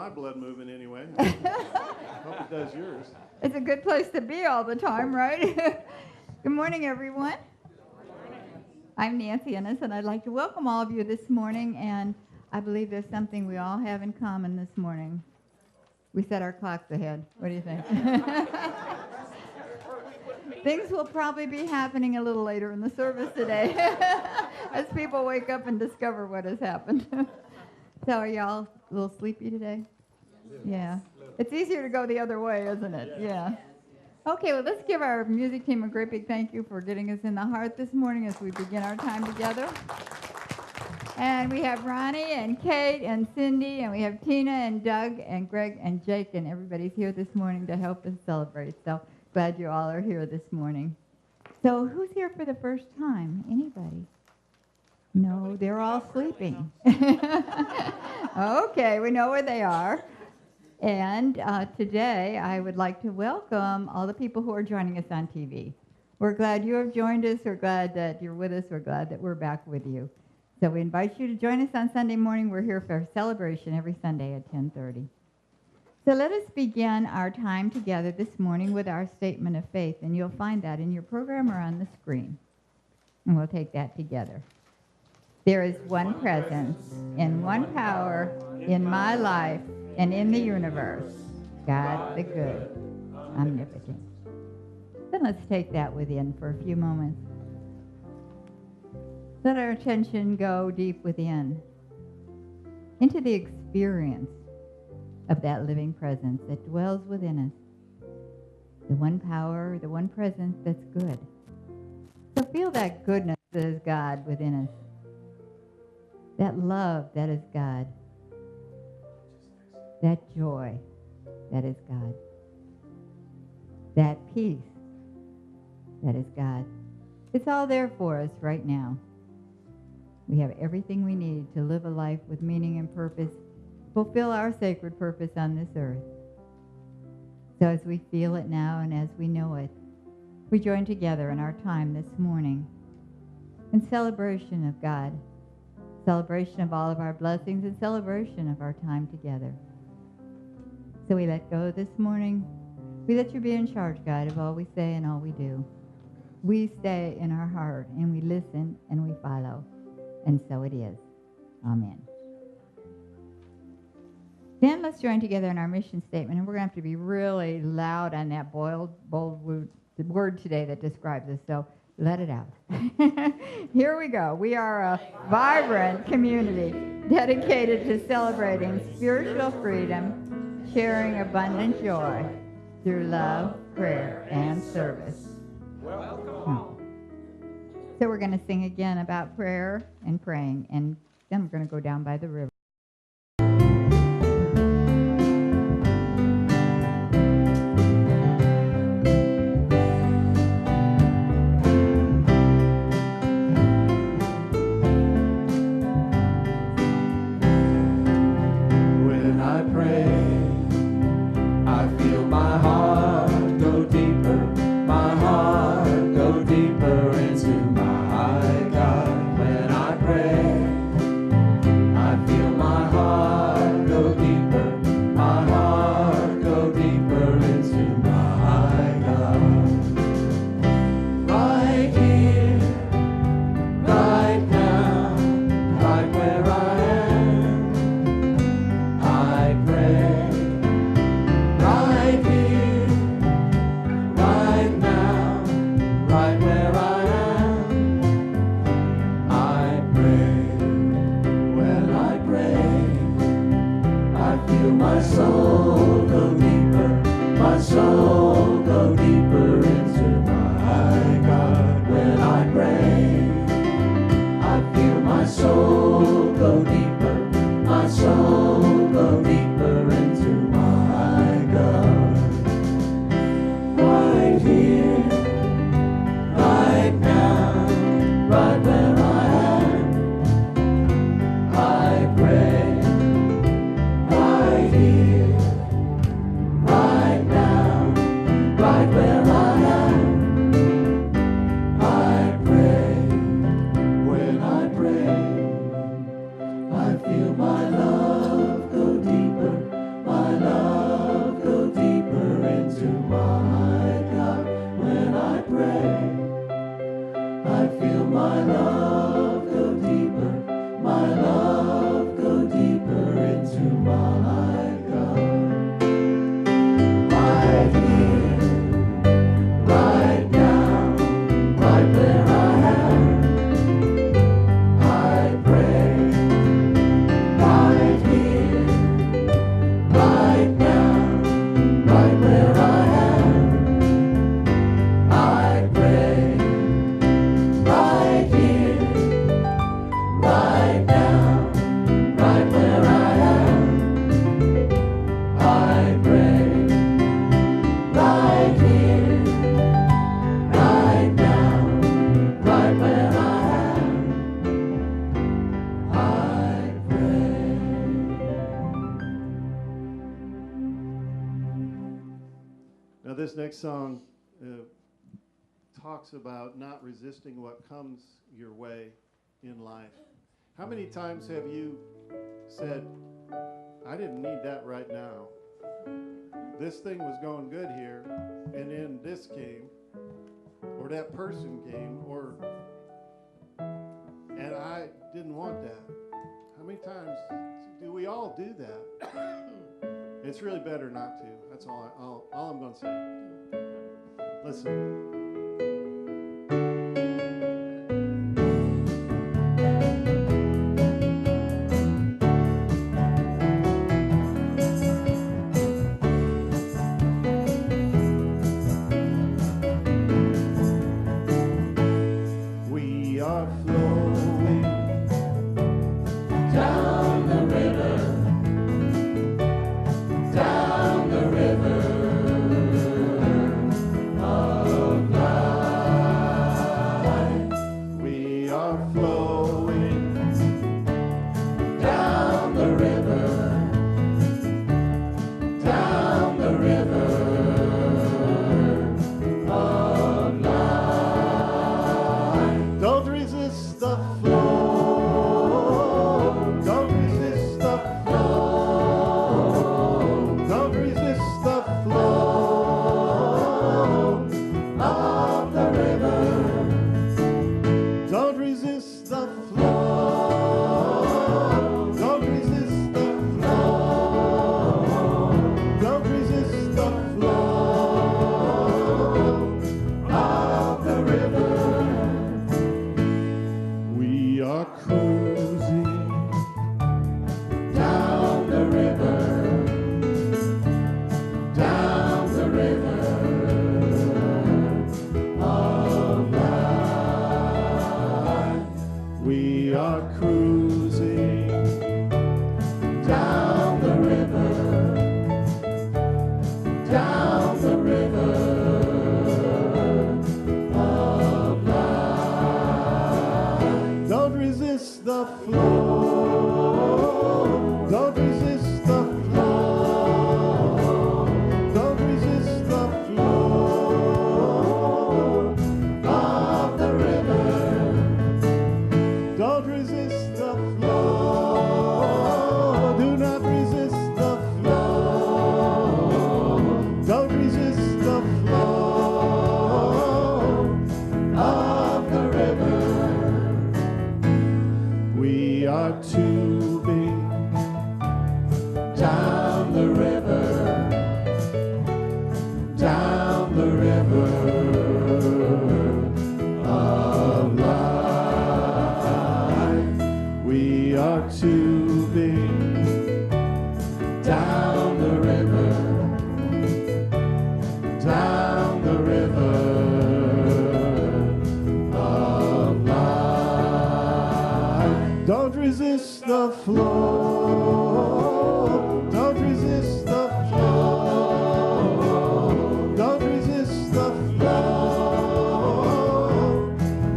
my blood moving anyway. Hope it does yours. It's a good place to be all the time, right? Good morning, everyone. I'm Nancy Ennis, and I'd like to welcome all of you this morning, and I believe there's something we all have in common this morning. We set our clocks ahead. What do you think? Things will probably be happening a little later in the service today as people wake up and discover what has happened. So are y'all a little sleepy today? Yeah. It's easier to go the other way, isn't it? Yeah. Okay, well, let's give our music team a great big thank you for getting us in the heart this morning as we begin our time together. And we have Ronnie and Kate and Cindy, and we have Tina and Doug and Greg and Jake, and everybody's here this morning to help us celebrate. So glad you all are here this morning. So who's here for the first time? Anybody? No, they're all sleeping. Okay, we know where they are. And today I would like to welcome all the people who are joining us on TV. We're glad you have joined us. We're glad that you're with us. We're glad that we're back with you. So we invite you to join us on Sunday morning. We're here for a celebration every Sunday at 10:30. So let us begin our time together this morning with our statement of faith, and you'll find that in your program or on the screen. And we'll take that together. There is one presence and one power in my life and in the universe, God the good, omnipotent. Then let's take that within for a few moments. Let our attention go deep within, into the experience of that living presence that dwells within us. The one power, the one presence that's good. So feel that goodness that is God within us. That love that is God. That joy that is God. That peace that is God. It's all there for us right now. We have everything we need to live a life with meaning and purpose, fulfill our sacred purpose on this earth. So as we feel it now and as we know it, we join together in our time this morning in celebration of God, celebration of all of our blessings, and celebration of our time together. So we let go this morning. We let you be in charge, God, of all we say and all we do. We stay in our heart, and we listen, and we follow. And so it is. Amen. Then let's join together in our mission statement, and we're going to have to be really loud on that bold word today that describes us, so let it out. Here we go. We are a vibrant community dedicated to celebrating spiritual freedom, sharing abundant joy through love, prayer, and service. Welcome. So we're going to sing again about prayer and praying, and then we're going to go down by the river. I feel this next song talks about not resisting what comes your way in life. How many times have you said, I didn't need that right now. This thing was going good here, and then this came, or that person came, and I didn't want that. How many times do we all do that? It's really better not to. That's all I'm going to say. Listen. We are flowing down the river, down the river of life. We are flowing down the river, down the river of life. Don't resist the flow. Don't resist the flow. Don't resist the flow of the river. Don't resist the flow. Don't resist the flow. Don't resist the flow of the river. We are cruising down the river, down the river of life. We are cruising down the river, down the river of life. Don't resist the flow. Don't resist the flow. Don't resist the flow of the river. Don't resist the flow. Do not resist the flow. Don't resist the flow of the river. We are tubing down the river, down the river of life. We are tubing down the river, down the river of life. Don't resist the flow. Don't resist the flow. Don't resist the flow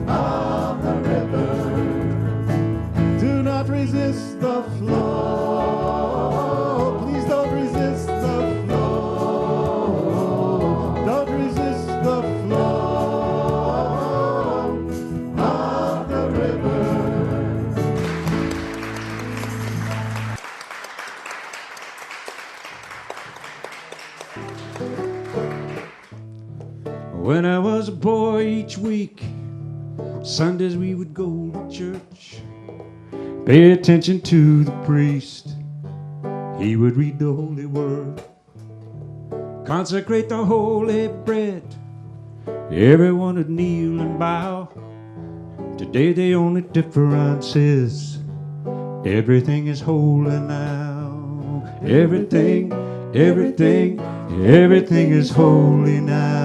of the river. Do not resist the flow. Please don't resist the flow. Don't resist the flow of the river. When I was a boy, each week, Sundays we would go to church, pay attention to the priest. He would read the holy word, consecrate the holy bread. Everyone would kneel and bow. Today the only difference is everything is holy now. Everything is holy now.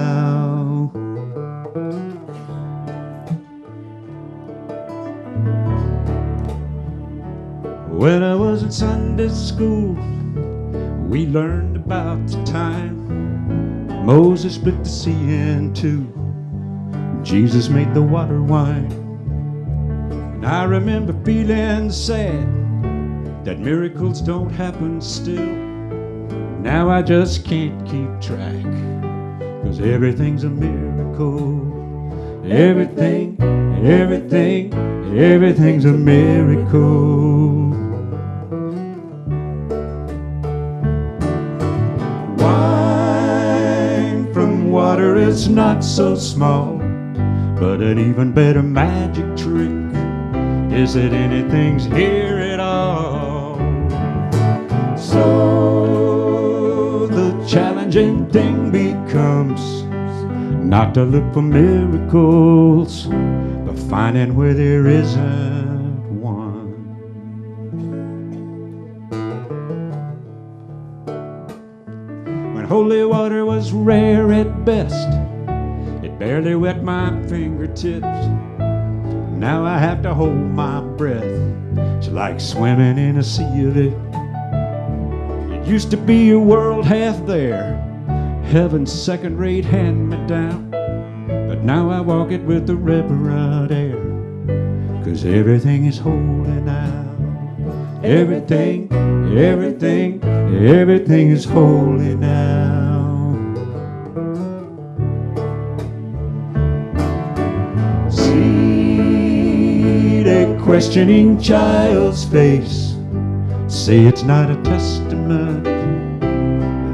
When I was in Sunday school, we learned about the time Moses split the sea in two. Jesus made the water wine. And I remember feeling sad that miracles don't happen still. Now I just can't keep track, 'cause everything's a miracle. Everything, everything, everything's a miracle. Wine from water is not so small, but an even better magic trick is that anything's here at all. So the challenging thing becomes not to look for miracles, but finding where there isn't one. When holy water was rare at best, it barely wet my fingertips. Now I have to hold my breath. It's like swimming in a sea of it. It used to be a world half there, heaven's second-rate hand-me-down. But now I walk it with the reverent air, 'cause everything is holy now. Everything, everything, everything is holy now. See the questioning child's face, say it's not a testament,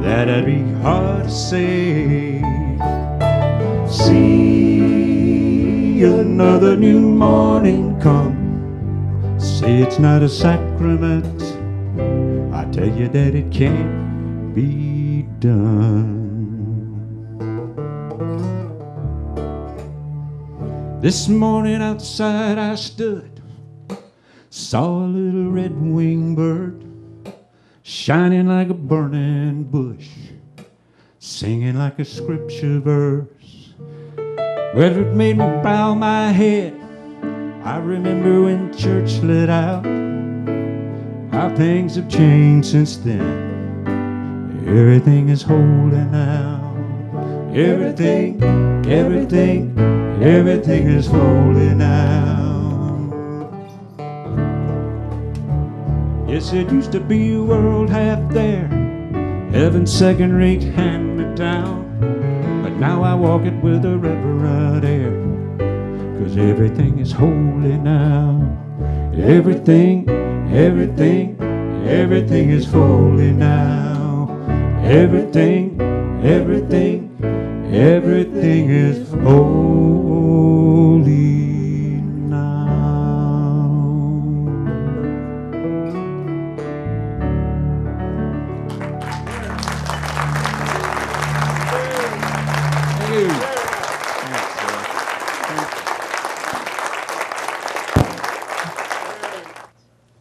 that'd be hard to say. See another new morning come, say it's not a sacrament, I tell you that it can't be done. This morning outside I stood, saw a little red-winged bird shining like a burning bush, singing like a scripture verse. Well, it made me bow my head. I remember when church lit out, how things have changed since then. Everything is holy now. Everything, everything, everything is holy now. Yes, it used to be a world half there, heaven's second-rate hand-me-down. But now I walk it with a reverent air, 'cause everything is holy now. Everything, everything, everything is holy now. Everything, everything, everything is holy now.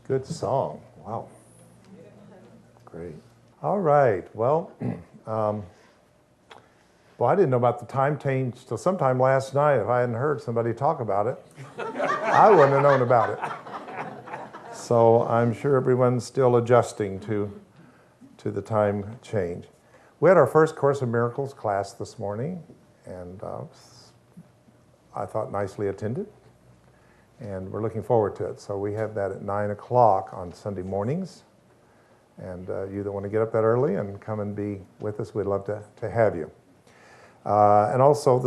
Good song. Wow. Great. All right. Well, well, I didn't know about the time change till sometime last night. If I hadn't heard somebody talk about it, I wouldn't have known about it. So I'm sure everyone's still adjusting to the time change. We had our first Course in Miracles class this morning, and I thought nicely attended. And we're looking forward to it. So we have that at 9 o'clock on Sunday mornings. And you that want to get up that early and come and be with us, we'd love to have you. And also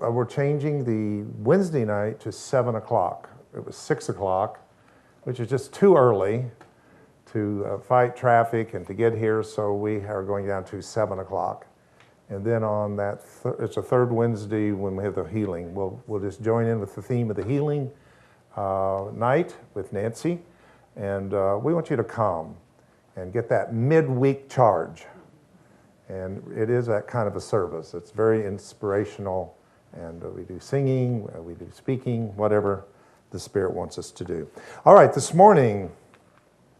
we're changing the Wednesday night to 7 o'clock. It was 6 o'clock, which is just too early to fight traffic and to get here. So we are going down to 7 o'clock. And then on that, it's a third Wednesday when we have the healing. We'll just join in with the theme of the healing night with Nancy. And we want you to come and get that midweek charge. And it is that kind of a service. It's very inspirational, and we do singing, we do speaking, whatever the Spirit wants us to do. All right, this morning,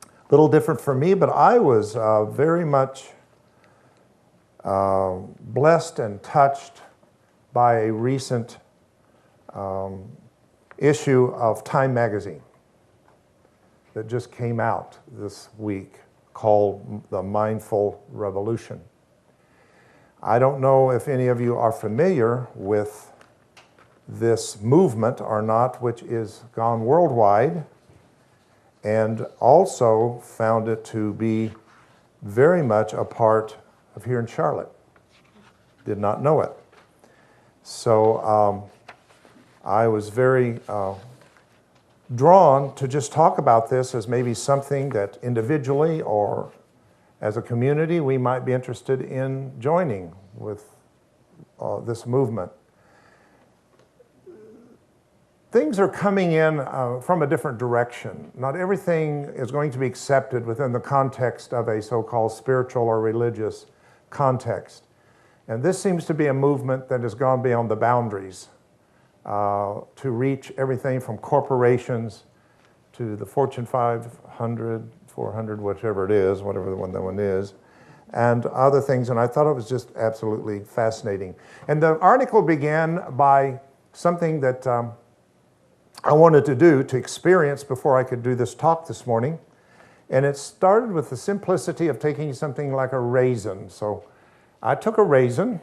a little different for me, but I was very much blessed and touched by a recent issue of Time magazine that just came out this week, called The Mindful Revolution. I don't know if any of you are familiar with this movement or not, which is gone worldwide, and also found it to be very much a part of here in Charlotte. did not know it. So I was very drawn to just talk about this as maybe something that individually or as a community we might be interested in joining with this movement. Things are coming in from a different direction. Not everything is going to be accepted within the context of a so-called spiritual or religious context. And this seems to be a movement that has gone beyond the boundaries to reach everything from corporations to the Fortune 500, 400, whichever it is, whatever that one is, and other things. And I thought it was just absolutely fascinating. And the article began by something that I wanted to do, to experience before I could do this talk this morning. And it started with the simplicity of taking something like a raisin. So I took a raisin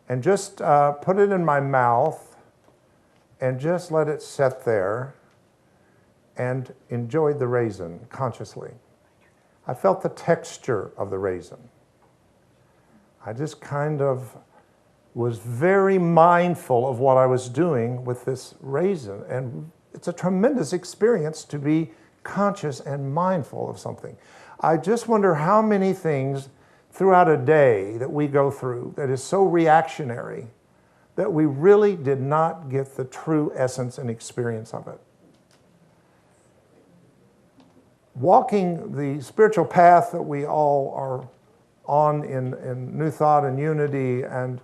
and just put it in my mouth and just let it sit there and enjoyed the raisin consciously. I felt the texture of the raisin. I just kind of was very mindful of what I was doing with this raisin. And it's a tremendous experience to be conscious and mindful of something. I just wonder how many things throughout a day that we go through that is so reactionary that we really did not get the true essence and experience of it. Walking the spiritual path that we all are on in New Thought and Unity and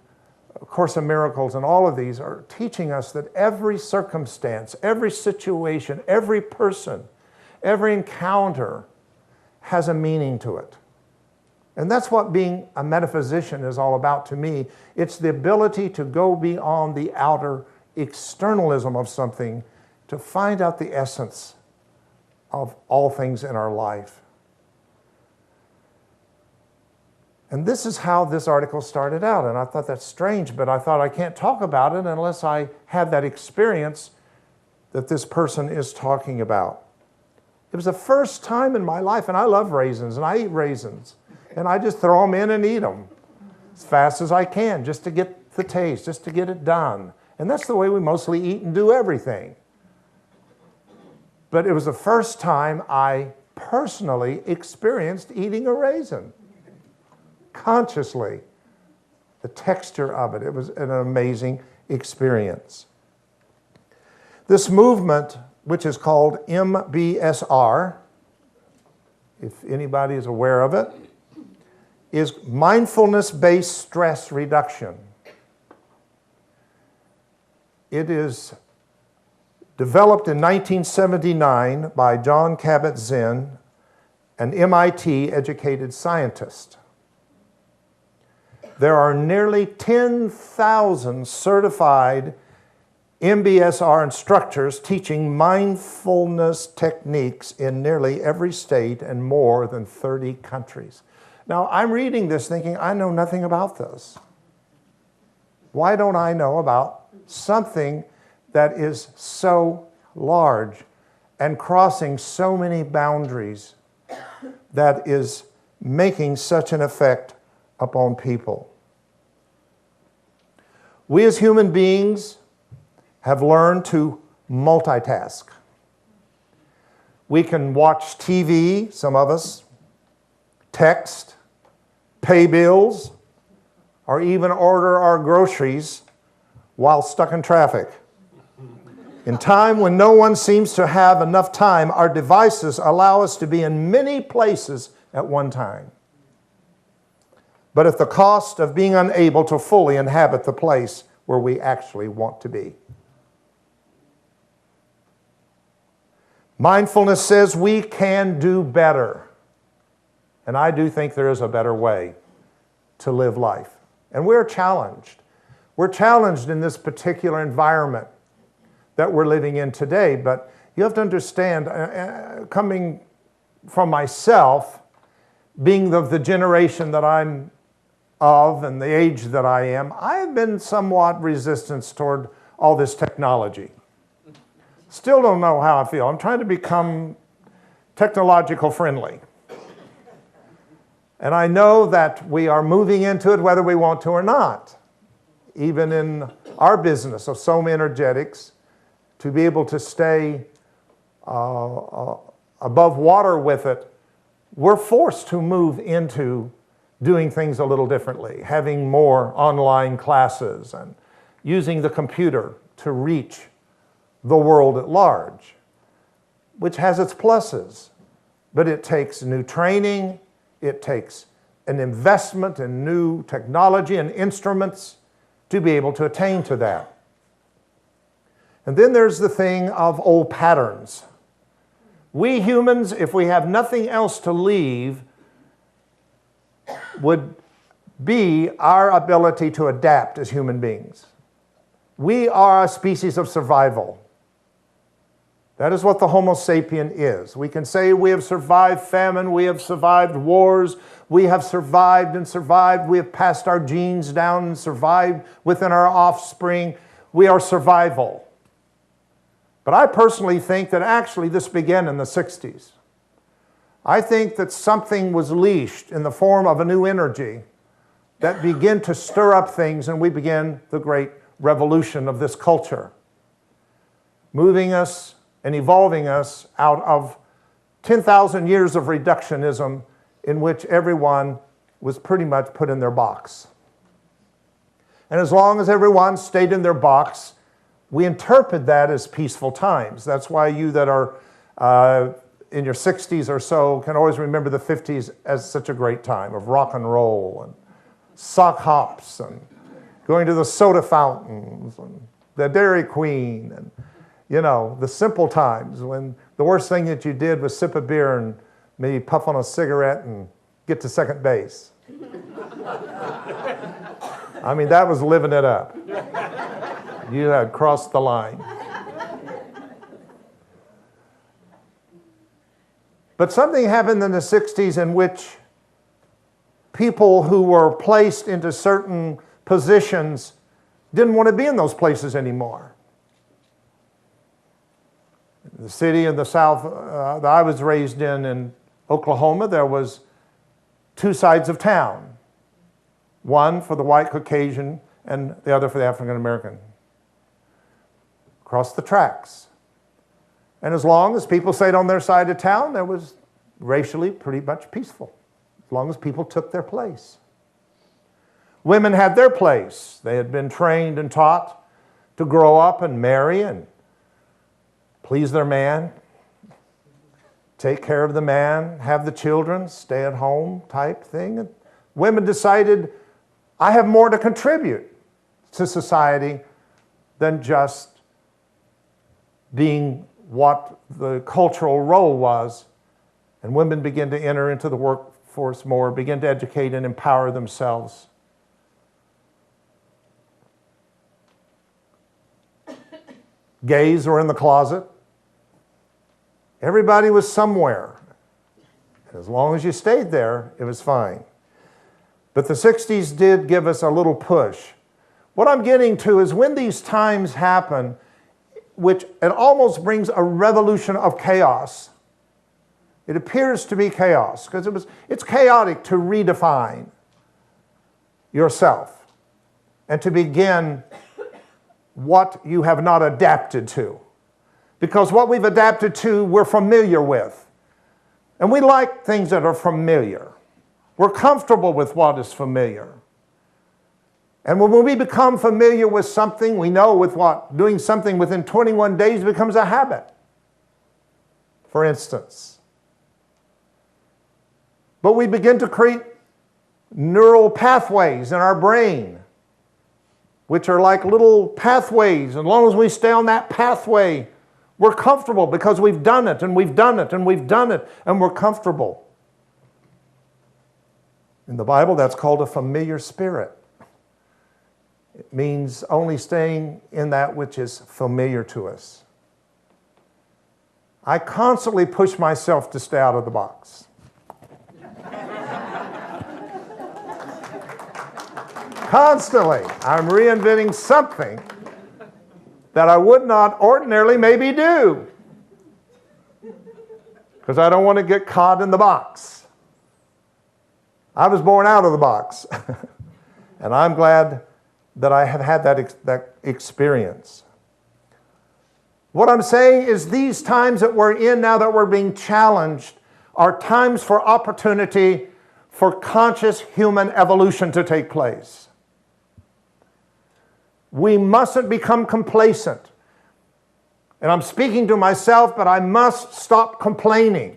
Course in Miracles and all of these are teaching us that every circumstance, every situation, every person, every encounter has a meaning to it. And that's what being a metaphysician is all about to me. It's the ability to go beyond the outer externalism of something to find out the essence of all things in our life. And this is how this article started out. And I thought that's strange, but I thought I can't talk about it unless I have that experience that this person is talking about. It was the first time in my life, and I love raisins, and I eat raisins. And I just throw them in and eat them as fast as I can, just to get the taste, just to get it done. And that's the way we mostly eat and do everything. But it was the first time I personally experienced eating a raisin. Consciously, the texture of it. It was an amazing experience. This movement, which is called MBSR, if anybody is aware of it, is mindfulness-based stress reduction. It is developed in 1979 by John Kabat-Zinn, an MIT-educated scientist. There are nearly 10,000 certified MBSR instructors teaching mindfulness techniques in nearly every state and more than 30 countries. Now, I'm reading this thinking, I know nothing about this. Why don't I know about something that is so large and crossing so many boundaries that is making such an effect upon people? We as human beings have learned to multitask. We can watch TV, some of us, text, pay bills, or even order our groceries while stuck in traffic. In time when no one seems to have enough time, our devices allow us to be in many places at one time, but at the cost of being unable to fully inhabit the place where we actually want to be. Mindfulness says we can do better. And I do think there is a better way to live life. And we're challenged. We're challenged in this particular environment that we're living in today. But you have to understand, coming from myself, being of the generation that I'm of and the age that I am, I have been somewhat resistant toward all this technology. Still don't know how I feel. I'm trying to become technological friendly. And I know that we are moving into it whether we want to or not. Even in our business of Soma Energetics, to be able to stay above water with it, we're forced to move into doing things a little differently, having more online classes and using the computer to reach the world at large, which has its pluses. But it takes new training, it takes an investment in new technology and instruments to be able to attain to that. And then there's the thing of old patterns. We humans, if we have nothing else to leave, would be our ability to adapt as human beings. We are a species of survival. That is what the Homo sapien is. We can say we have survived famine, we have survived wars, we have survived and survived, we have passed our genes down and survived within our offspring. We are survival. But I personally think that actually this began in the 60s. I think that something was leashed in the form of a new energy that began to stir up things, and we began the great revolution of this culture, moving us and evolving us out of 10,000 years of reductionism in which everyone was pretty much put in their box. And as long as everyone stayed in their box, we interpret that as peaceful times. That's why you that are in your 60s or so can always remember the 50s as such a great time of rock and roll and sock hops and going to the soda fountains and the Dairy Queen and, you know, the simple times when the worst thing that you did was sip a beer and maybe puff on a cigarette and get to second base. I mean, that was living it up. You had crossed the line. But something happened in the 60s in which people who were placed into certain positions didn't want to be in those places anymore. The city in the south that I was raised in Oklahoma, there was two sides of town. One for the white Caucasian and the other for the African American. Across the tracks. And as long as people stayed on their side of town, there was racially pretty much peaceful. As long as people took their place. Women had their place. They had been trained and taught to grow up and marry and please their man, take care of the man, have the children, stay at home type thing. And women decided, I have more to contribute to society than just being what the cultural role was. And women began to enter into the workforce more, begin to educate and empower themselves. Gays were in the closet. Everybody was somewhere. As long as you stayed there, it was fine. But the 60s did give us a little push. What I'm getting to is when these times happen, which it almost brings a revolution of chaos. It appears to be chaos because it's chaotic to redefine yourself and to begin what you have not adapted to. Because what we've adapted to, we're familiar with. And we like things that are familiar. We're comfortable with what is familiar. And when we become familiar with something, we know with what doing something within 21 days becomes a habit. For instance. But we begin to create neural pathways in our brain, which are like little pathways. And as long as we stay on that pathway, we're comfortable because we've done it and we've done it and we've done it and we're comfortable. In the Bible, that's called a familiar spirit. It means only staying in that which is familiar to us. I constantly push myself to stay out of the box. Constantly, I'm reinventing something that I would not ordinarily maybe do because I don't want to get caught in the box. I was born out of the box. And I'm glad that I have had that experience. What I'm saying is these times that we're in now that we're being challenged are times for opportunity for conscious human evolution to take place. We mustn't become complacent. And I'm speaking to myself, but I must stop complaining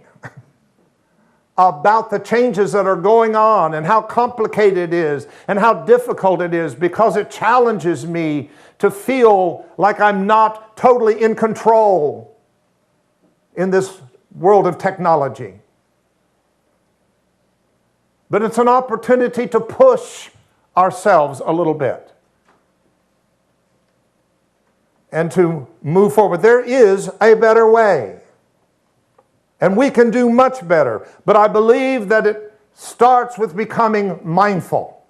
about the changes that are going on and how complicated it is and how difficult it is, because it challenges me to feel like I'm not totally in control in this world of technology. But it's an opportunity to push ourselves a little bit and to move forward. There is a better way. And we can do much better. But I believe that it starts with becoming mindful.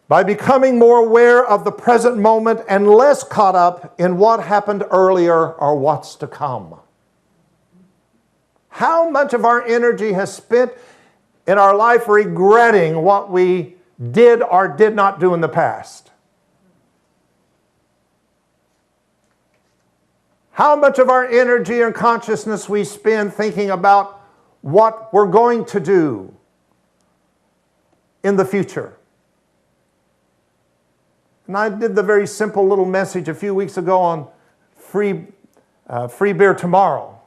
By becoming more aware of the present moment and less caught up in what happened earlier or what's to come. How much of our energy has spent in our life regretting what we did or did not do in the past? How much of our energy and consciousness we spend thinking about what we're going to do in the future? And I did the very simple little message a few weeks ago on free beer tomorrow.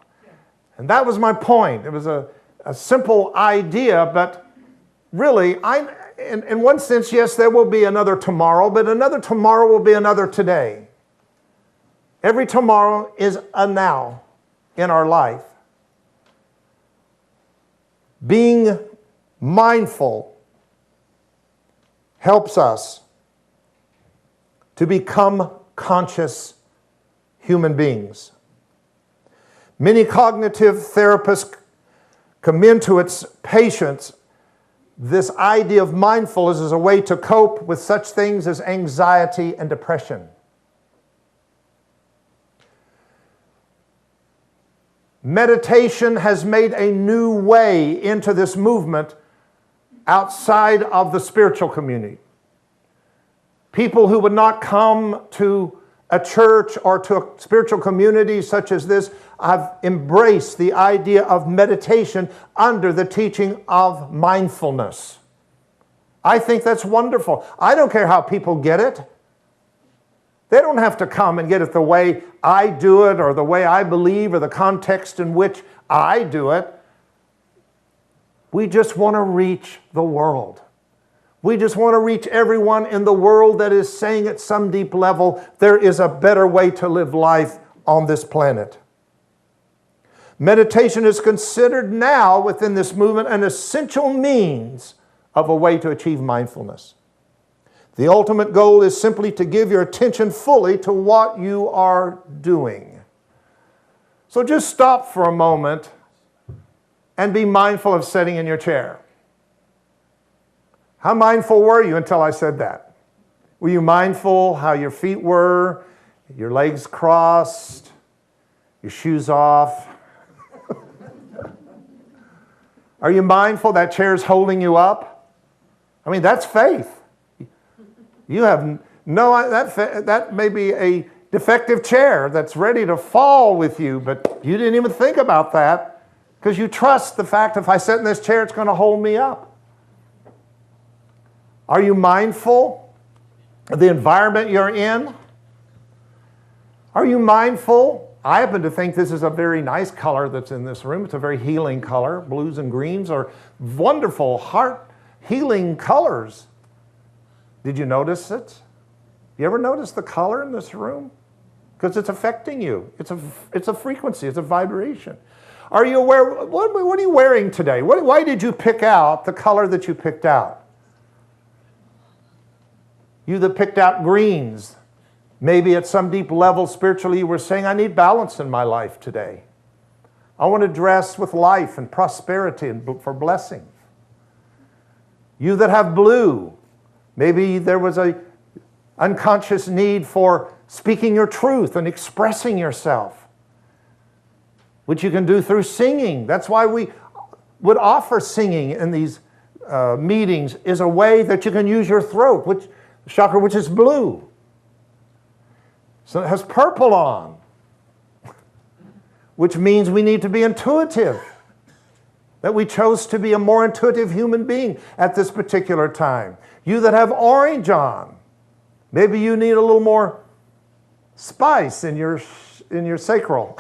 And that was my point. It was a simple idea, but really, in one sense, yes, there will be another tomorrow, but another tomorrow will be another today. Every tomorrow is a now in our life. Being mindful helps us to become conscious human beings. Many cognitive therapists commend to its patients this idea of mindfulness as a way to cope with such things as anxiety and depression. Meditation has made a new way into this movement outside of the spiritual community. People who would not come to a church or to a spiritual community such as this have embraced the idea of meditation under the teaching of mindfulness. I think that's wonderful. I don't care how people get it. They don't have to come and get it the way I do it or the way I believe or the context in which I do it. We just want to reach the world. We just want to reach everyone in the world that is saying at some deep level, there is a better way to live life on this planet. Meditation is considered now within this movement an essential means of a way to achieve mindfulness. The ultimate goal is simply to give your attention fully to what you are doing. So just stop for a moment and be mindful of sitting in your chair. How mindful were you until I said that? Were you mindful how your feet were, your legs crossed, your shoes off? Are you mindful that chair's holding you up? I mean, that's faith. You have no, that may be a defective chair that's ready to fall with you, but you didn't even think about that because you trust the fact if I sit in this chair, it's going to hold me up. Are you mindful of the environment you're in? Are you mindful? I happen to think this is a very nice color that's in this room. It's a very healing color. Blues and greens are wonderful, heart-healing colors. Did you notice it? You ever notice the color in this room? Because it's affecting you. It's a frequency. It's a vibration. Are you aware? What are you wearing today? Why did you pick out the color that you picked out? You that picked out greens. Maybe at some deep level spiritually you were saying, I need balance in my life today. I want to dress with life and prosperity and for blessing. You that have blue. Maybe there was an unconscious need for speaking your truth and expressing yourself. which you can do through singing. That's why we would offer singing in these meetings, is a way that you can use your throat, which chakra, which is blue. So it has purple on, which means we need to be intuitive. That we chose to be a more intuitive human being at this particular time. You that have orange on, maybe you need a little more spice in your sacral.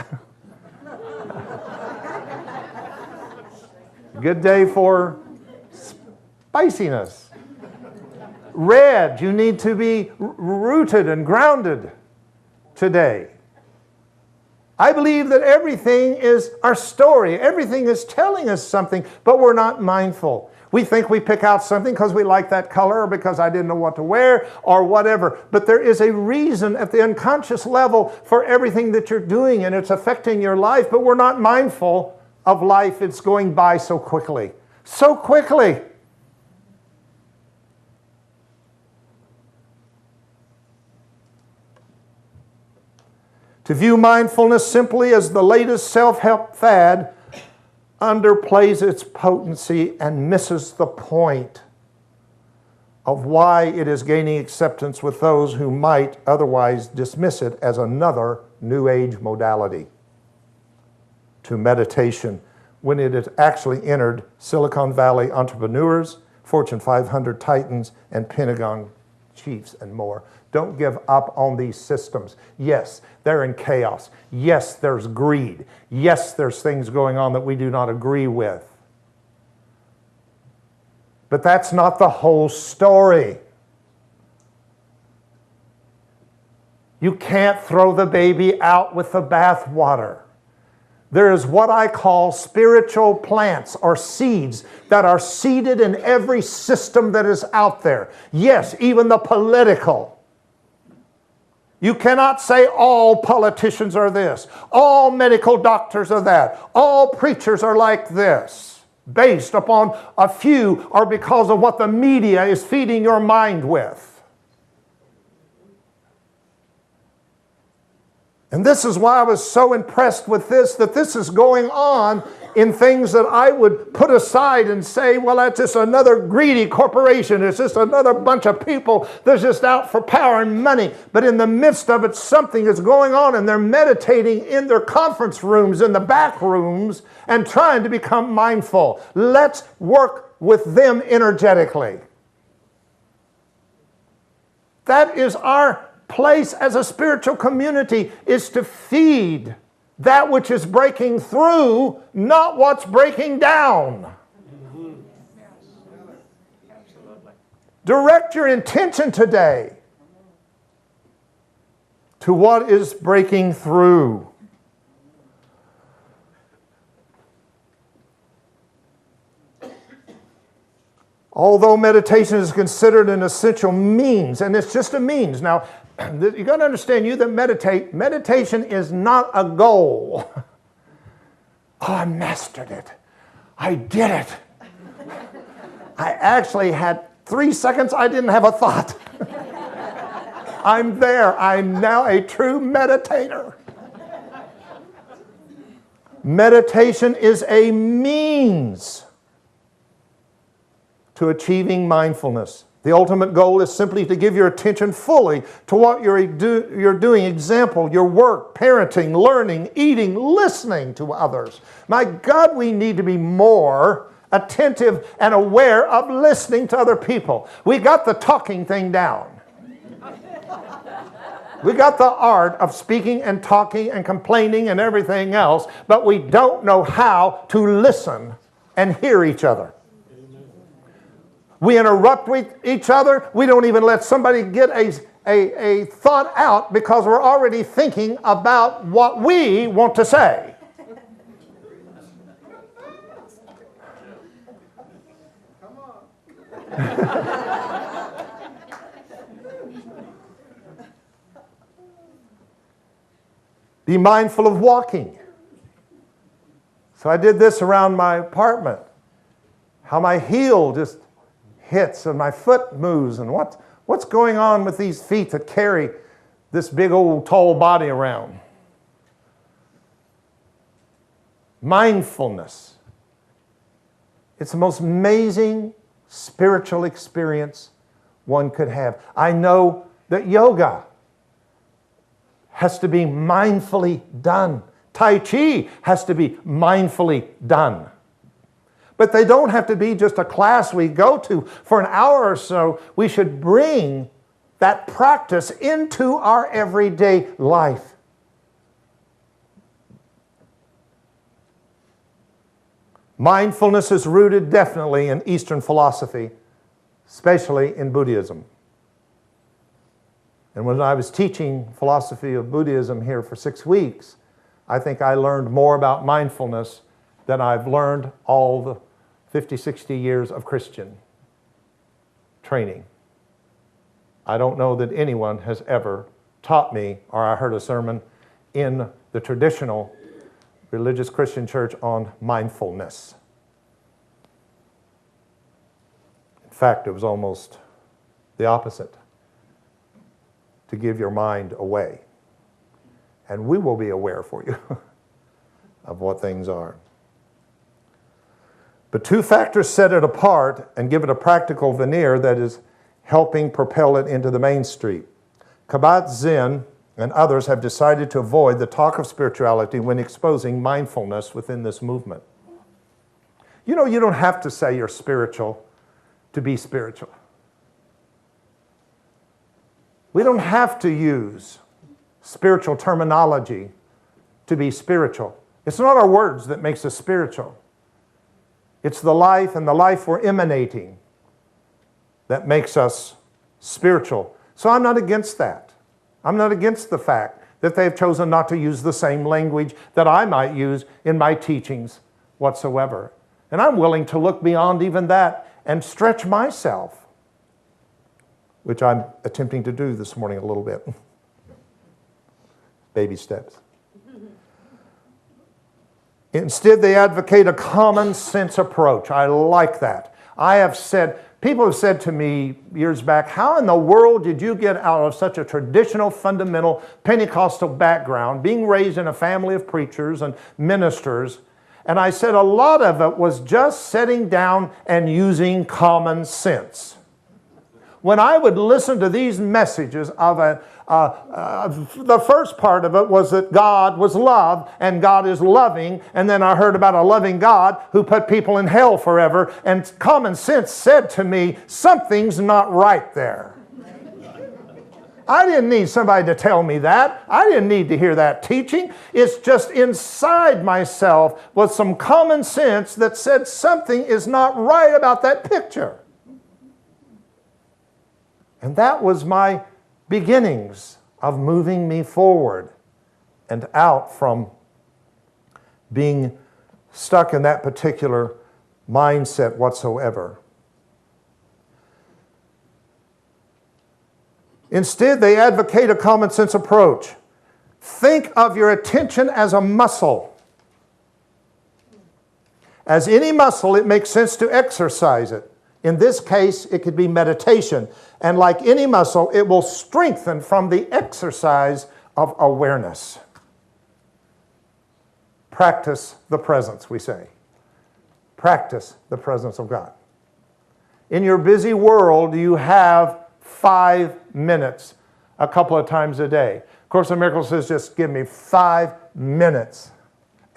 Good day for spiciness. Red, you need to be rooted and grounded today. I believe that everything is our story. Everything is telling us something, but we're not mindful. We think we pick out something because we like that color or because I didn't know what to wear or whatever. But there is a reason at the unconscious level for everything that you're doing, and it's affecting your life, but we're not mindful of life. It's going by so quickly. So quickly. To view mindfulness simply as the latest self-help fad underplays its potency and misses the point of why it is gaining acceptance with those who might otherwise dismiss it as another New Age modality to meditation, when it has actually entered Silicon Valley entrepreneurs, Fortune 500 titans, and Pentagon chiefs and more. Don't give up on these systems. Yes, they're in chaos. Yes, there's greed. Yes, there's things going on that we do not agree with. But that's not the whole story. You can't throw the baby out with the bathwater. There is what I call spiritual plants or seeds that are seeded in every system that is out there. Yes, even the political. You cannot say all politicians are this, all medical doctors are that, all preachers are like this, based upon a few or because of what the media is feeding your mind with. And this is why I was so impressed with this, that this is going on in things that I would put aside and say, well, that's just another greedy corporation. It's just another bunch of people that's just out for power and money. But in the midst of it, something is going on, and they're meditating in their conference rooms, in the back rooms, and trying to become mindful. Let's work with them energetically. That is our place as a spiritual community, is to feed that which is breaking through, not what's breaking down. Direct your intention today to what is breaking through. Although meditation is considered an essential means, and it's just a means. Now, you got to understand, you that meditate, meditation is not a goal. Oh, I mastered it. I did it. I actually had 3 seconds I didn't have a thought. I'm there. I'm now a true meditator. Meditation is a means to achieving mindfulness. The ultimate goal is simply to give your attention fully to what you're doing. Example, your work, parenting, learning, eating, listening to others. My God, we need to be more attentive and aware of listening to other people. We got the talking thing down. We got the art of speaking and talking and complaining and everything else, but we don't know how to listen and hear each other. We interrupt with each other. We don't even let somebody get a thought out because we're already thinking about what we want to say. Be mindful of walking. So I did this around my apartment. How my heel just hits and my foot moves, and what's going on with these feet that carry this big old tall body around? Mindfulness. It's the most amazing spiritual experience one could have. I know that yoga has to be mindfully done. Tai Chi has to be mindfully done. But they don't have to be just a class we go to for an hour or so. We should bring that practice into our everyday life. Mindfulness is rooted definitely in Eastern philosophy, especially in Buddhism. And when I was teaching philosophy of Buddhism here for 6 weeks, I think I learned more about mindfulness than I've learned all the 50, 60 years of Christian training. I don't know that anyone has ever taught me, or I heard a sermon in the traditional religious Christian church on mindfulness. In fact, it was almost the opposite, to give your mind away. And we will be aware for you of what things are. But two factors set it apart and give it a practical veneer that is helping propel it into the mainstream. Kabat-Zinn and others have decided to avoid the talk of spirituality when exposing mindfulness within this movement. You know, you don't have to say you're spiritual to be spiritual. We don't have to use spiritual terminology to be spiritual. It's not our words that makes us spiritual. It's the life and the life we're emanating that makes us spiritual. So I'm not against that. I'm not against the fact that they've chosen not to use the same language that I might use in my teachings whatsoever. And I'm willing to look beyond even that and stretch myself, which I'm attempting to do this morning a little bit. Baby steps. Instead, they advocate a common sense approach. I like that. People have said to me years back, how in the world did you get out of such a traditional, fundamental Pentecostal background, being raised in a family of preachers and ministers? And I said a lot of it was just sitting down and using common sense. When I would listen to these messages of the first part of it was that God was love and God is loving, and then I heard about a loving God who put people in hell forever, and common sense said to me, something's not right there. I didn't need somebody to tell me that. I didn't need to hear that teaching. It's just inside myself was some common sense that said something is not right about that picture. And that was my beginnings of moving me forward and out from being stuck in that particular mindset whatsoever. Instead, they advocate a common sense approach. Think of your attention as a muscle. As any muscle, it makes sense to exercise it. In this case, it could be meditation. And like any muscle, it will strengthen from the exercise of awareness. Practice the presence, we say. Practice the presence of God. In your busy world, you have 5 minutes a couple of times a day. Course in Miracles says, just give me 5 minutes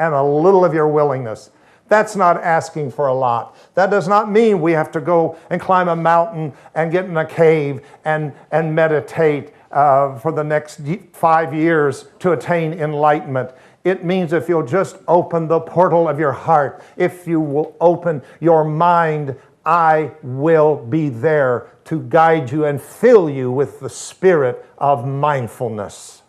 and a little of your willingness. That's not asking for a lot. That does not mean we have to go and climb a mountain and get in a cave and meditate for the next 5 years to attain enlightenment. It means if you'll just open the portal of your heart, if you will open your mind, I will be there to guide you and fill you with the spirit of mindfulness.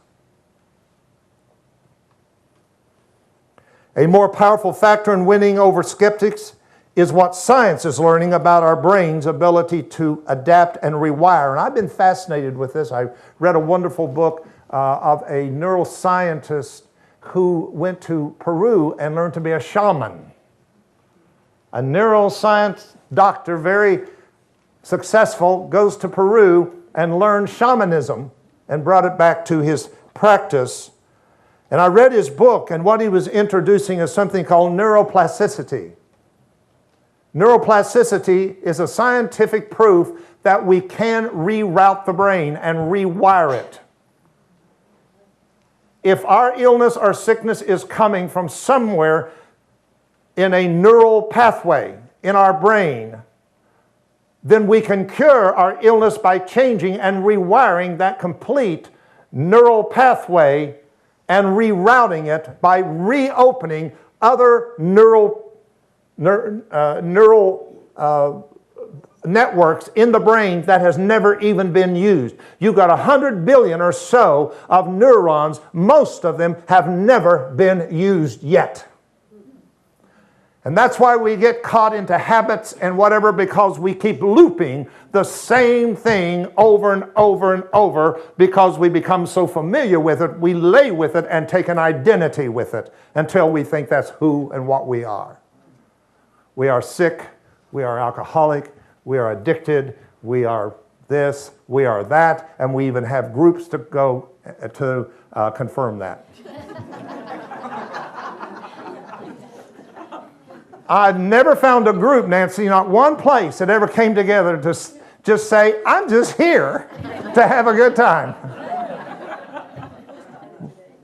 A more powerful factor in winning over skeptics is what science is learning about our brain's ability to adapt and rewire. And I've been fascinated with this. I read a wonderful book of a neuroscientist who went to Peru and learned to be a shaman. A neuroscience doctor, very successful, goes to Peru and learned shamanism and brought it back to his practice. And I read his book, and what he was introducing is something called neuroplasticity. Neuroplasticity is a scientific proof that we can reroute the brain and rewire it. If our illness or sickness is coming from somewhere in a neural pathway in our brain, then we can cure our illness by changing and rewiring that complete neural pathway and rerouting it by reopening other neural networks in the brain that has never even been used. You've got 100 billion or so of neurons. Most of them have never been used yet. And that's why we get caught into habits and whatever, because we keep looping the same thing over and over and over because we become so familiar with it, we lay with it and take an identity with it until we think that's who and what we are. We are sick, we are alcoholic, we are addicted, we are this, we are that, and we even have groups to go to confirm that. I've never found a group, Nancy, not one place that ever came together to just say, I'm just here to have a good time.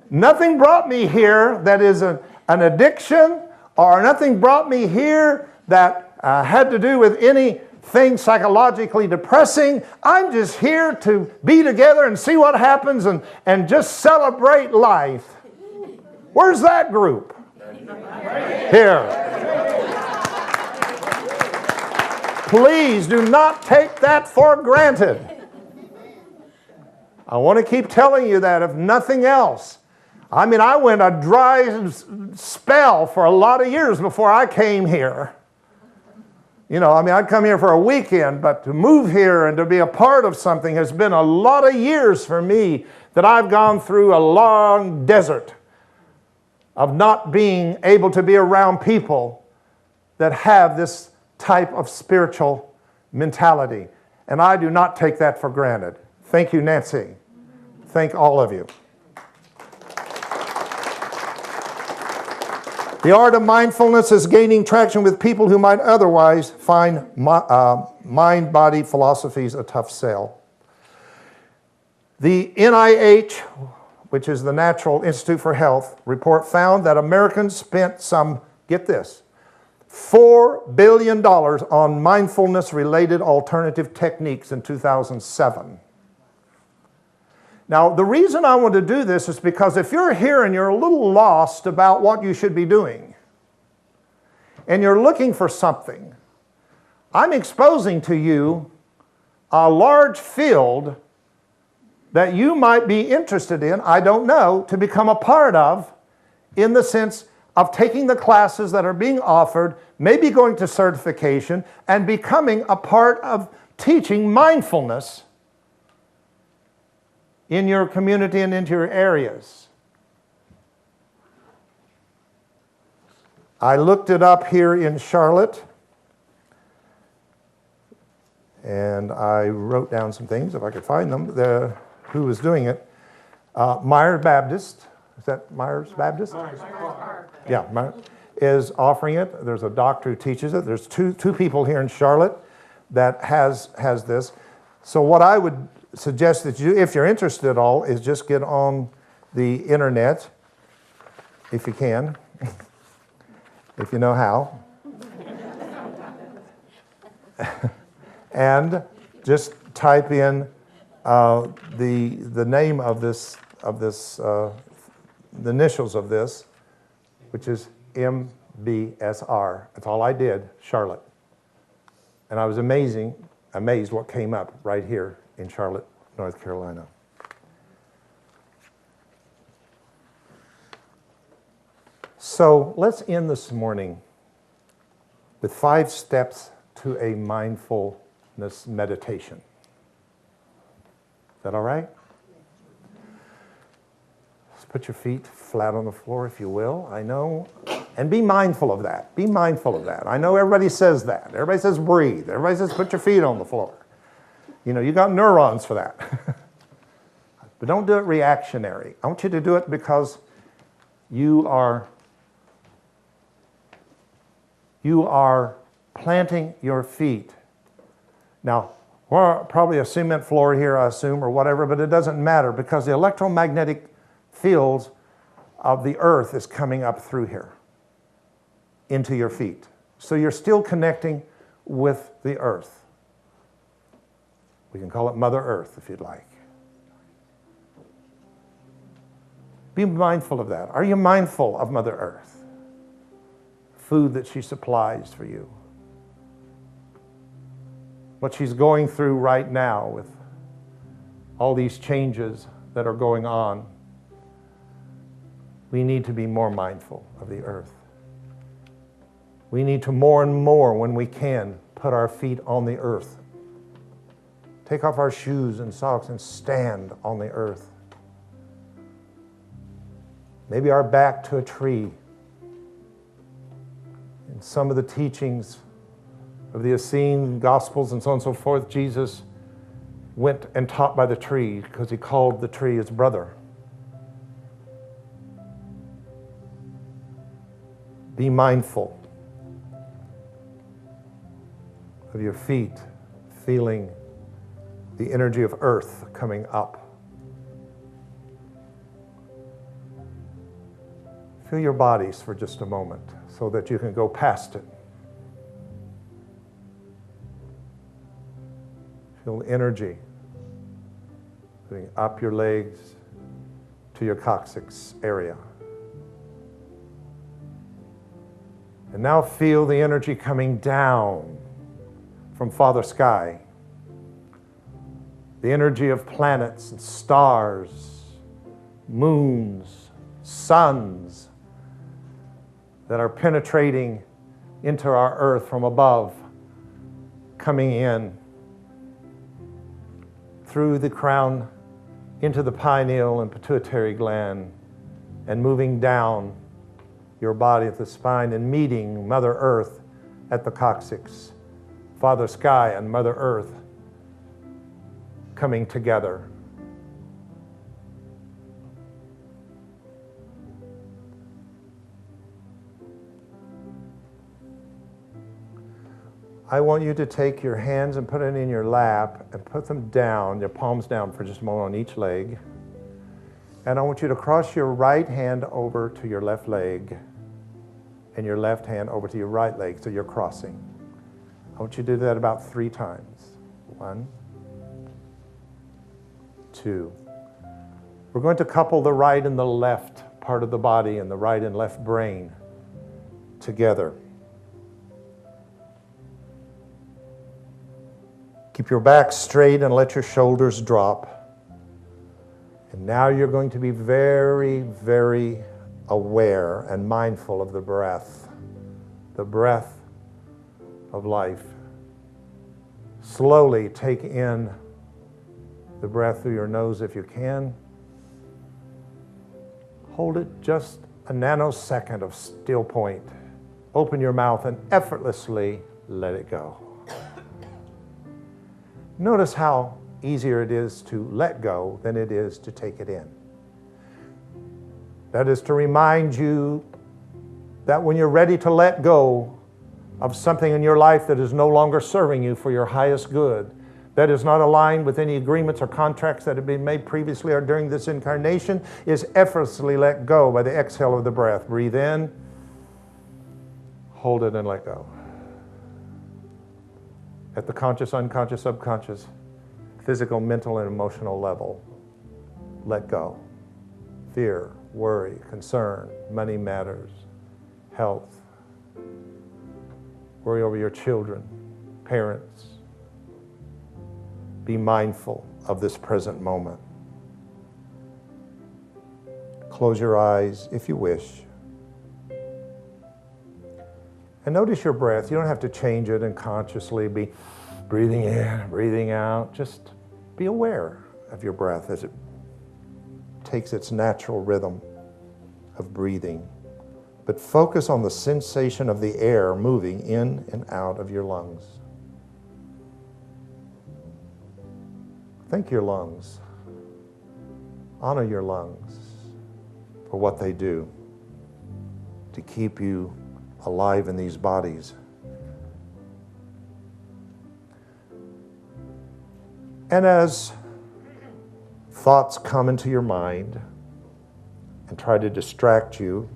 Nothing brought me here that is an addiction, or nothing brought me here that had to do with anything psychologically depressing. I'm just here to be together and see what happens and just celebrate life. Where's that group? Here. Please do not take that for granted. I want to keep telling you that, if nothing else. I mean, I went a dry spell for a lot of years before I came here. You know, I mean, I'd come here for a weekend, but to move here and to be a part of something has been a lot of years for me, that I've gone through a long desert of not being able to be around people that have this type of spiritual mentality. And I do not take that for granted. Thank you, Nancy. Thank all of you. The art of mindfulness is gaining traction with people who might otherwise find mind-body philosophies a tough sell. The NIH, which is the National Institute for Health, report found that Americans spent some, get this, $4 billion on mindfulness-related alternative techniques in 2007. Now, the reason I want to do this is because if you're here and you're a little lost about what you should be doing, and you're looking for something, I'm exposing to you a large field that you might be interested in, I don't know, to become a part of, in the sense of taking the classes that are being offered, maybe going to certification, and becoming a part of teaching mindfulness in your community and into your areas. I looked it up here in Charlotte, and I wrote down some things, if I could find them, who was doing it. Myers Baptist, is that Myers Baptist? Myers. Yeah, Myers is offering it. There's a doctor who teaches it. There's two people here in Charlotte that has this. So what I would suggest that you, if you're interested at all, is just get on the internet, if you can, if you know how, and just type in the name of this the initials of this, which is MBSR. That's all I did, Charlotte, and I was amazed what came up right here in Charlotte, North Carolina. So let's end this morning with 5 steps to a mindfulness meditation. Is that all right? Just put your feet flat on the floor, if you will. I know. And be mindful of that. Be mindful of that. I know everybody says that. Everybody says breathe. Everybody says put your feet on the floor. You know, you got neurons for that. But don't do it reactionary. I want you to do it because You are planting your feet. Now, we're probably a cement floor here, I assume, or whatever, but it doesn't matter because the electromagnetic fields of the earth is coming up through here into your feet. So you're still connecting with the earth. We can call it Mother Earth if you'd like. Be mindful of that. Are you mindful of Mother Earth? Food that she supplies for you. What she's going through right now with all these changes that are going on. We need to be more mindful of the earth. We need to more and more, when we can, put our feet on the earth. Take off our shoes and socks and stand on the earth. Maybe our back to a tree. In some of the teachings of the Essene Gospels and so on and so forth, Jesus went and taught by the tree because he called the tree his brother. Be mindful of your feet, feeling the energy of earth coming up. Feel your bodies for just a moment so that you can go past it. Feel the energy moving up your legs to your coccyx area. And now feel the energy coming down from Father Sky. The energy of planets and stars, moons, suns that are penetrating into our earth from above, coming in through the crown into the pineal and pituitary gland and moving down your body at the spine and meeting Mother Earth at the coccyx. Father Sky and Mother Earth coming together. I want you to take your hands and put it in your lap and put them down, your palms down for just a moment on each leg. And I want you to cross your right hand over to your left leg and your left hand over to your right leg, so you're crossing. I want you to do that about 3 times. 1, 2. We're going to couple the right and the left part of the body and the right and left brain together. Keep your back straight and let your shoulders drop. And now you're going to be very, very aware and mindful of the breath of life. Slowly take in the breath through your nose if you can. Hold it just a nanosecond of still point. Open your mouth and effortlessly let it go. Notice how easier it is to let go than it is to take it in. That is to remind you that when you're ready to let go of something in your life that is no longer serving you for your highest good, that is not aligned with any agreements or contracts that have been made previously or during this incarnation, is effortlessly let go by the exhale of the breath. Breathe in, hold it, and let go. At the conscious, unconscious, subconscious, physical, mental, and emotional level, let go. Fear, worry, concern, money matters, health, worry over your children, parents. Be mindful of this present moment. Close your eyes if you wish. And notice your breath. You don't have to change it and consciously be breathing in, breathing out. Just be aware of your breath as it takes its natural rhythm of breathing. But focus on the sensation of the air moving in and out of your lungs. Thank your lungs. Honor your lungs for what they do. to keep you alive in these bodies. And as thoughts come into your mind and try to distract you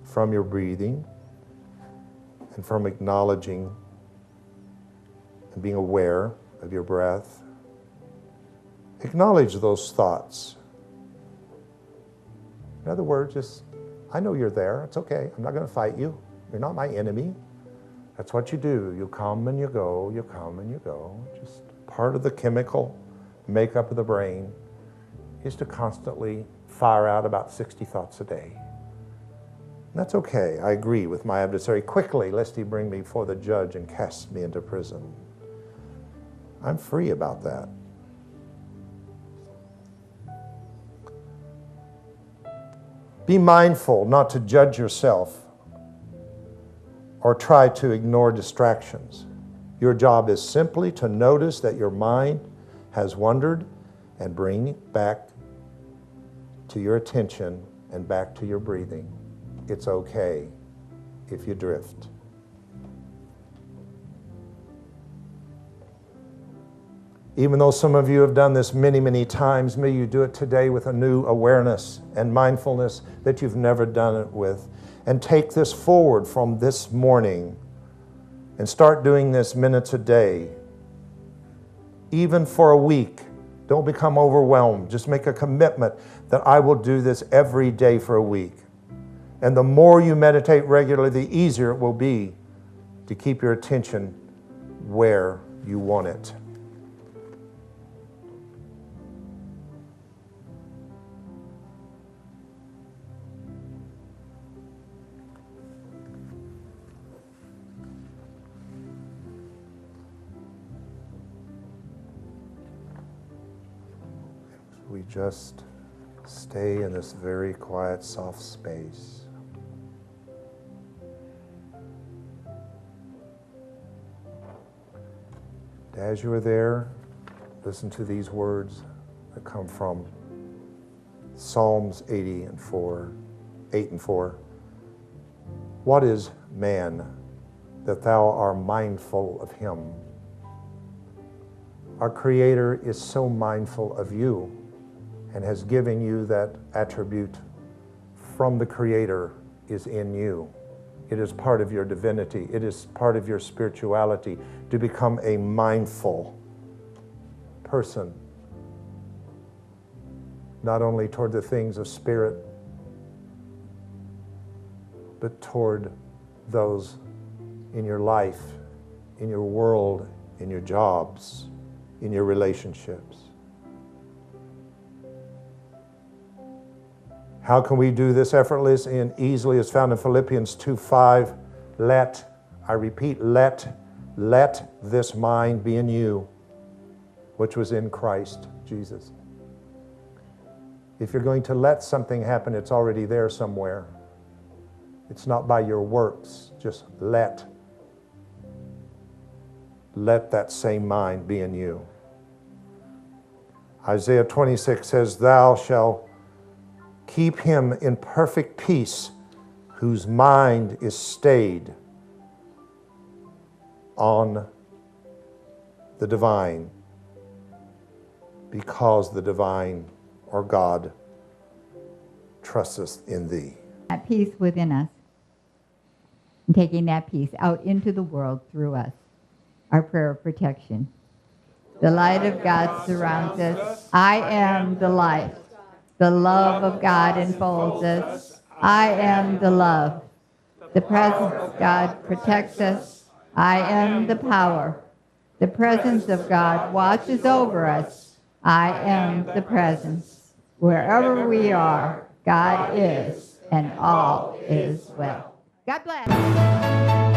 from your breathing and from acknowledging and being aware of your breath, acknowledge those thoughts. In other words, just, I know you're there. It's okay. I'm not going to fight you. You're not my enemy. That's what you do. You come and you go. You come and you go. Just part of the chemical makeup of the brain is to constantly fire out about 60 thoughts a day. And that's okay. I agree with my adversary. Quickly, lest he bring me before the judge and cast me into prison. I'm free about that. Be mindful not to judge yourself or try to ignore distractions. Your job is simply to notice that your mind has wandered and bring it back to your attention and back to your breathing. It's okay if you drift. Even though some of you have done this many, many times, may you do it today with a new awareness and mindfulness that you've never done it with. And take this forward from this morning and start doing this minutes a day, even for a week. Don't become overwhelmed. Just make a commitment that I will do this every day for a week. And the more you meditate regularly, the easier it will be to keep your attention where you want it. We just stay in this very quiet, soft space. As you are there, listen to these words that come from Psalms 8 and 4. What is man that thou art mindful of him? Our Creator is so mindful of you and has given you that attribute from the Creator is in you. It is part of your divinity. It is part of your spirituality to become a mindful person, not only toward the things of spirit, but toward those in your life, in your world, in your jobs, in your relationships. How can we do this effortlessly and easily as found in Philippians 2:5? I repeat, let this mind be in you, which was in Christ Jesus. If you're going to let something happen, it's already there somewhere. It's not by your works. Just let that same mind be in you. Isaiah 26 says, thou shalt keep him in perfect peace, whose mind is stayed on the divine, because the divine, or God, trusteth in thee. That peace within us, and taking that peace out into the world through us. Our prayer of protection. The light of God surrounds us. I am the light. The love of God enfolds us. I am the love. The presence of God protects us. I am the power. The presence of God watches over us. I am the presence. Wherever we are, God is, and all is well. God bless.